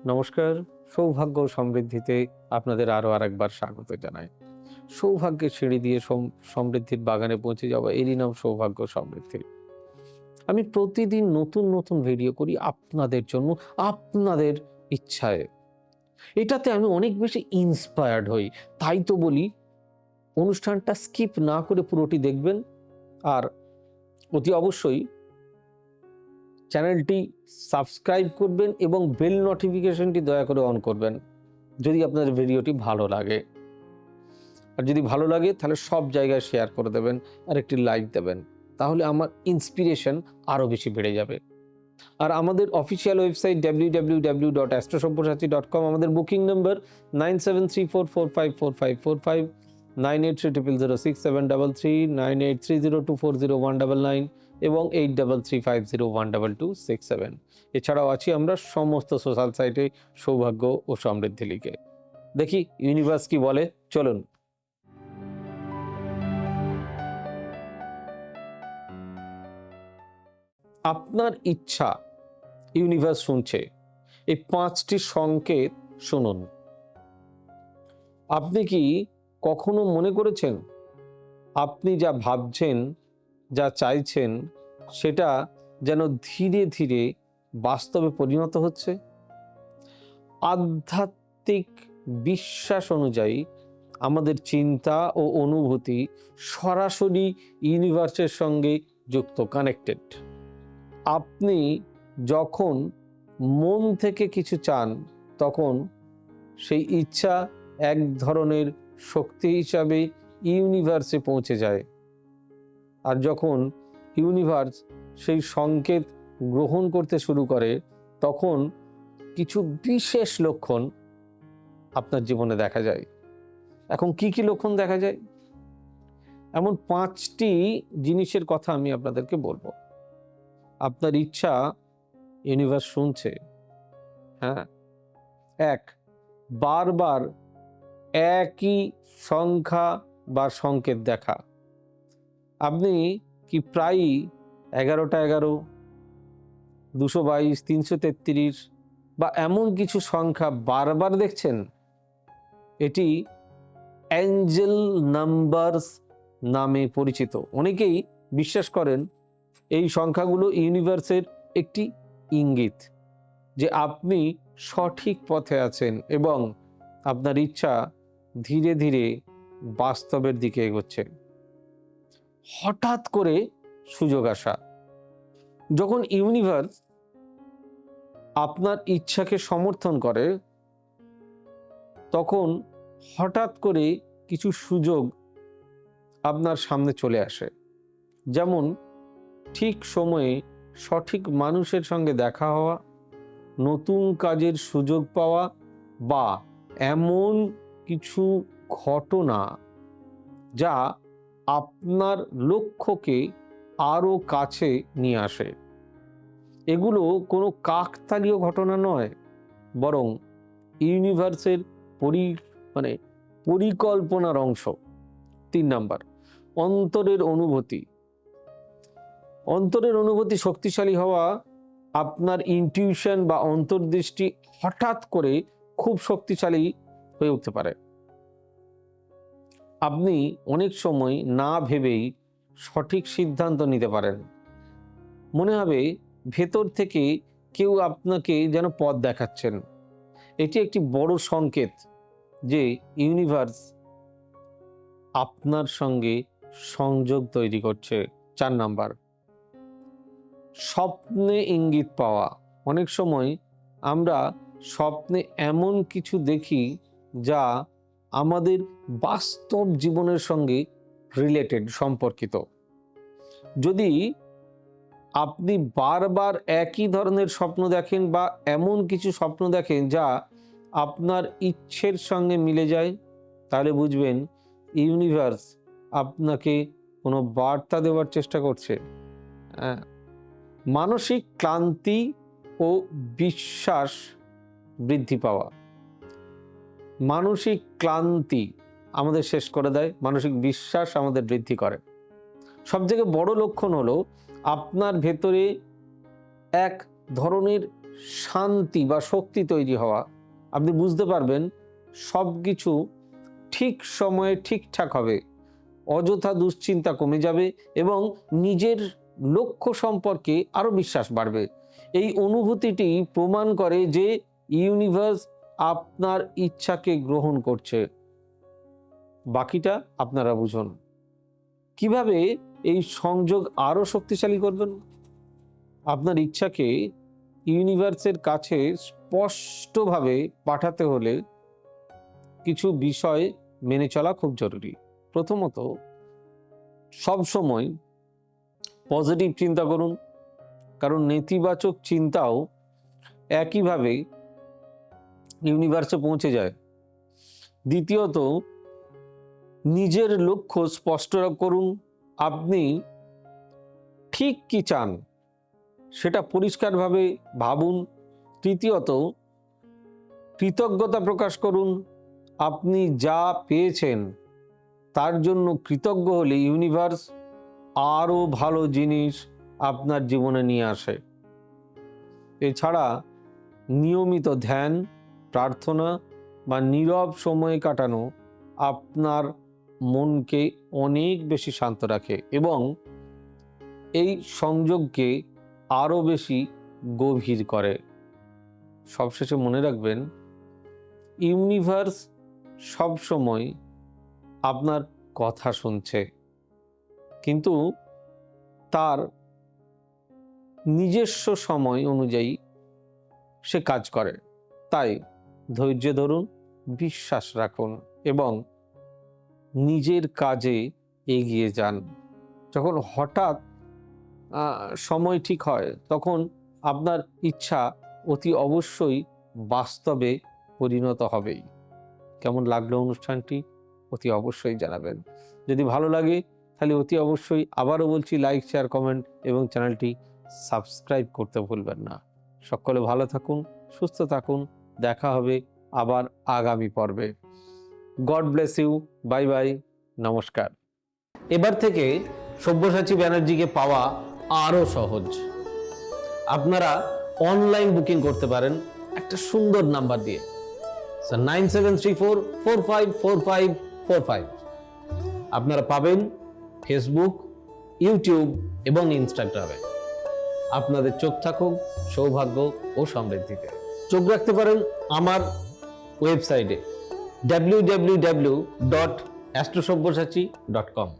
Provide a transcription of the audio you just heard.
নমস্কার। সৌভাগ্য ও সমৃদ্ধিতে আপনাদের আরও আরেকবার স্বাগত জানাই। সৌভাগ্যের সিঁড়ি দিয়ে সমৃদ্ধির বাগানে পৌঁছে যাওয়া, এরই নাম সৌভাগ্য সমৃদ্ধি। আমি প্রতিদিন নতুন নতুন ভিডিও করি আপনাদের জন্য, আপনাদের ইচ্ছায়। এটাতে আমি অনেক বেশি ইন্সপায়ার্ড হই। তাই তো বলি, অনুষ্ঠানটা স্কিপ না করে পুরোটি দেখবেন। আর অতি অবশ্যই চ্যানেলটি সাবস্ক্রাইব করবেন এবং বেল নোটিফিকেশনটি দয়া করে অন করবেন যদি আপনাদের ভিডিওটি ভালো লাগে। আর যদি ভালো লাগে তাহলে সব জায়গায় শেয়ার করে দেবেন আর একটি লাইক দেবেন, তাহলে আমার ইন্সপিরেশন আরও বেশি বেড়ে যাবে। আর আমাদের অফিসিয়াল ওয়েবসাইট www.astrosavysachi.com, আমাদের বুকিং নম্বর 9734454545, 98300673, 9830240199 এবং 8335012267। এছাড়াও আছি আমরা সমস্ত সোশ্যাল সাইটে সৌভাগ্য ও সমৃদ্ধি লিখে। দেখি ইউনিভার্স কি বলে, চলুন। আপনার ইচ্ছা ইউনিভার্স শুনছে। এই 5টি সংকেত শুনুন। আপনি কি কখনো মনে করেছেন আপনি যা ভাবছেন, যা চাইছেন, সেটা যেন ধীরে ধীরে বাস্তবে পরিণত হচ্ছে? আধ্যাত্মিক বিশ্বাস অনুযায়ী আমাদের চিন্তা ও অনুভূতি সরাসরি ইউনিভার্সের সঙ্গে যুক্ত, কানেক্টেড। আপনি যখন মন থেকে কিছু চান, তখন সেই ইচ্ছা এক ধরনের শক্তি হিসাবে ইউনিভার্সে পৌঁছে যায়। আর যখন ইউনিভার্স সেই সংকেত গ্রহণ করতে শুরু করে, তখন কিছু বিশেষ লক্ষণ আপনার জীবনে দেখা যায়। এখন কি কি লক্ষণ দেখা যায়? এমন 5টি জিনিসের কথা আমি আপনাদেরকে বলবো। আপনার ইচ্ছা ইউনিভার্স শুনছে। হ্যাঁ। 1, বারবার একই সংখ্যা বা সংকেত দেখা। আপনি কি প্রায়ই 11টা 11, 222, 333 বা এমন কিছু সংখ্যা বারবার দেখছেন? এটি অ্যাঞ্জেল নাম্বারস নামে পরিচিত। অনেকেই বিশ্বাস করেন এই সংখ্যাগুলো ইউনিভার্সের একটি ইঙ্গিত যে আপনি সঠিক পথে আছেন এবং আপনার ইচ্ছা ধীরে ধীরে বাস্তবের দিকে এগোচ্ছে। হঠাৎ করে সুযোগ আসা। যখন ইউনিভার্স আপনার ইচ্ছাকে সমর্থন করে, তখন হঠাৎ করে কিছু সুযোগ আপনার সামনে চলে আসে। যেমন ঠিক সময়ে সঠিক মানুষের সঙ্গে দেখা হওয়া, নতুন কাজের সুযোগ পাওয়া, বা এমন কিছু ঘটনা যা আপনার লক্ষ্যকে আরও কাছে নিয়ে আসে। এগুলো কোনো কাকতালীয় ঘটনা নয়, বরং ইউনিভার্সের পরিকল্পনার অংশ। 3 নাম্বার, অন্তরের অনুভূতি। অন্তরের অনুভূতি শক্তিশালী হওয়া। আপনার ইনটিউশন বা অন্তর্দৃষ্টি হঠাৎ করে খুব শক্তিশালী হয়ে উঠতে পারে। আপনি অনেক সময় না ভেবেই সঠিক সিদ্ধান্ত নিতে পারেন। মনে হবে ভেতর থেকে কেউ আপনাকে যেন পথ দেখাচ্ছেন। এটি একটি বড় সংকেত যে ইউনিভার্স আপনার সঙ্গে সংযোগ তৈরি করছে। 4 নাম্বার, স্বপ্নে ইঙ্গিত পাওয়া। অনেক সময় আমরা স্বপ্নে এমন কিছু দেখি যা আমাদের বাস্তব জীবনের সঙ্গে রিলেটেড, সম্পর্কিত। যদি আপনি বারবার একই ধরনের স্বপ্ন দেখেন বা এমন কিছু স্বপ্ন দেখেন যা আপনার ইচ্ছের সঙ্গে মিলে যায়, তাহলে বুঝবেন ইউনিভার্স আপনাকে কোনো বার্তা দেওয়ার চেষ্টা করছে। মানসিক ক্লান্তি ও বিশ্বাস বৃদ্ধি পাওয়া। মানসিক ক্লান্তি আমাদের শেষ করে দেয়, মানসিক বিশ্বাস আমাদের বৃদ্ধি করে। সবথেকে বড় লক্ষণ হলো আপনার ভেতরে এক ধরনের শান্তি বা শক্তি তৈরি হওয়া, আপনি বুঝতে পারবেন সব কিছু ঠিক সময়ে ঠিকঠাক হবে, অযথা দুশ্চিন্তা কমে যাবে এবং নিজের লক্ষ্য সম্পর্কে আরো বিশ্বাস বাড়বে। এই অনুভূতিটি প্রমাণ করে যে ইউনিভার্স আপনার ইচ্ছাকে গ্রহণ করছে। বাকিটা আপনারা বুঝুন। কিভাবে এই সংযোগ আরো শক্তিশালী করবেন? আপনার ইচ্ছাকে ইউনিভার্সের কাছে স্পষ্টভাবে পাঠাতে হলে কিছু বিষয় মেনে চলা খুব জরুরি। প্রথমত, সবসময় পজিটিভ চিন্তা করুন, কারণ নেতিবাচক চিন্তাও একইভাবে ইউনিভার্সে পৌঁছে যায়। দ্বিতীয়ত, নিজের লক্ষ্য স্পষ্ট করুন। আপনি ঠিক কি চান সেটা পরিষ্কারভাবে ভাবুন। তৃতীয়ত, কৃতজ্ঞতা প্রকাশ করুন। আপনি যা পেয়েছেন তার জন্য কৃতজ্ঞ হলে ইউনিভার্স আরো ভালো জিনিস আপনার জীবনে নিয়ে আসে। এছাড়া নিয়মিত ধ্যান, প্রার্থনা বা নীরব সময় কাটানো আপনার মনকে অনেক বেশি শান্ত রাখে এবং এই সংযোগকে আরো বেশি গভীর করে। সবশেষে মনে রাখবেন, ইউনিভার্স সবসময় আপনার কথা শুনছে, কিন্তু তার নিজস্ব সময় অনুযায়ী সে কাজ করে। তাই ধৈর্য ধরুন, বিশ্বাস রাখুন এবং নিজের কাজে এগিয়ে যান। যখন হঠাৎ সময় ঠিক হয়, তখন আপনার ইচ্ছা অতি অবশ্যই বাস্তবে পরিণত হবেই। কেমন লাগলো অনুষ্ঠানটি অতি অবশ্যই জানাবেন। যদি ভালো লাগে তাহলে অতি অবশ্যই, আবারও বলছি, লাইক, শেয়ার, কমেন্ট এবং চ্যানেলটি সাবস্ক্রাইব করতে ভুলবেন না। সকলে ভালো থাকুন, সুস্থ থাকুন। দেখা হবে আবার আগামী পর্বে। God bless you. Bye bye. নমস্কার। এবার থেকে সব্যসাচী ব্যানার্জিকে পাওয়া আরো সহজ। আপনারা অনলাইন বুকিং করতে পারেন একটা সুন্দর নাম্বার দিয়ে, 9734454545। আপনারা পাবেন ফেসবুক, ইউটিউব এবং ইনস্টাগ্রামে। আপনাদের চোখ থাকুক সৌভাগ্য ও সমৃদ্ধিতে। চোখ রাখতে পারেন আমার ওয়েবসাইটে www.astrosabbyasachi.com।